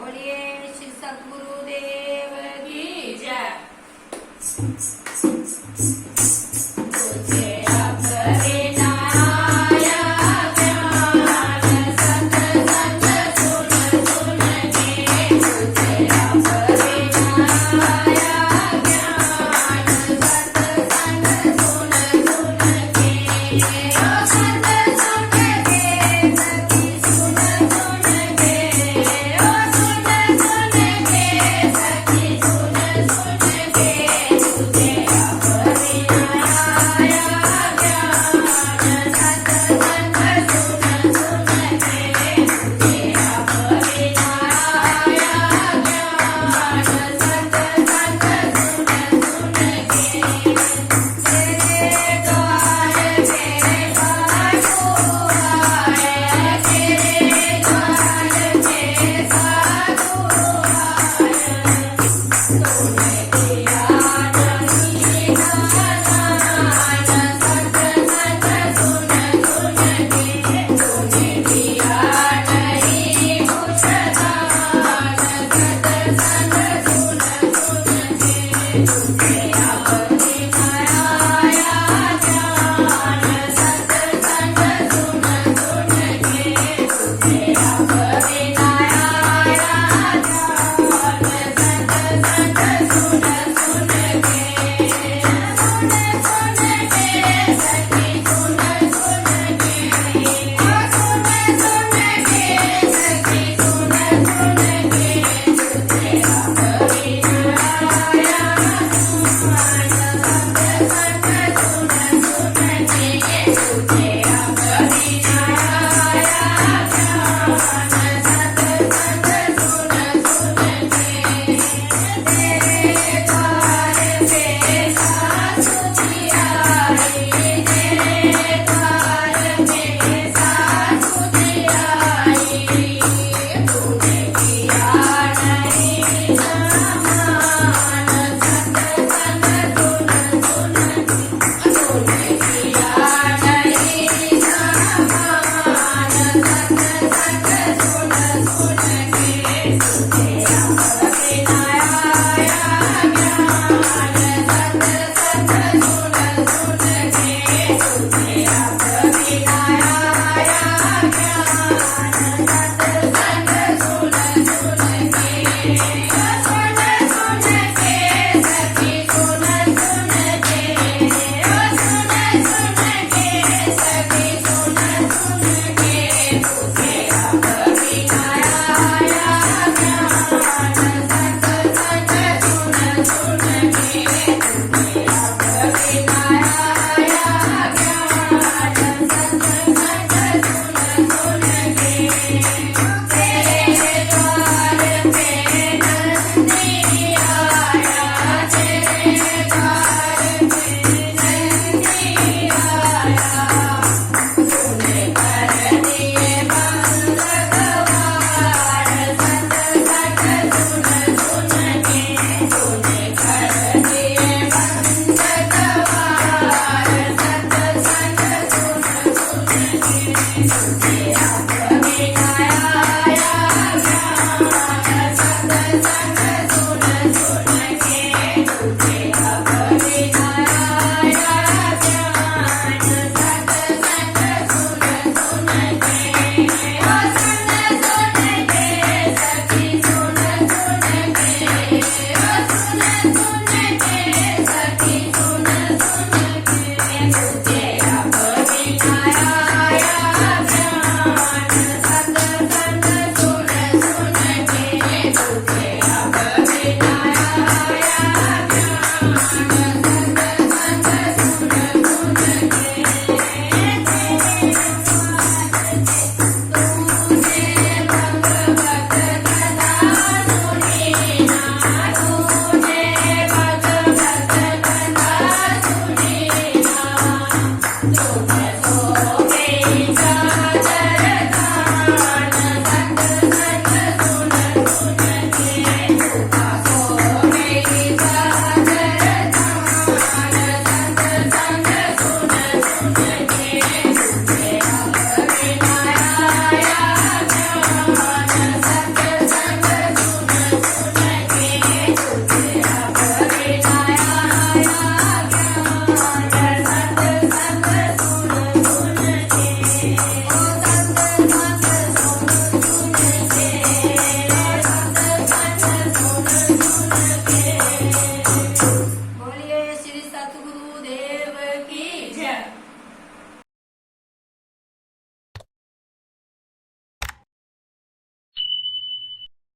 बोलिए श्री सद्गुरुदेव की जय। तुझे अपने नाया ज्ञान सत्संग सुन सुन के, तुझे अपने नाया ज्ञान सत्संग सुन सुन के, ओ सत्संग के सखी सुन सुन के, ओ सुन सुन के सखी सुन सुन के, तुझे अपने नाया ज्ञान सत्संग सुन सुन के, तुझे अपने नाया ज्ञान सत्संग सुन सुन के, तेरे द्वार पे साधु आए, तेरे द्वार पे साधु आए, तूने दिया नहीं दान सत्संग सुन सुन के, तूने दिया नहीं कुछ दान सत्संग सुन सुन के, तुझे अपने नाया ज्ञान सत्संग सुन सुन के, तुझे अपने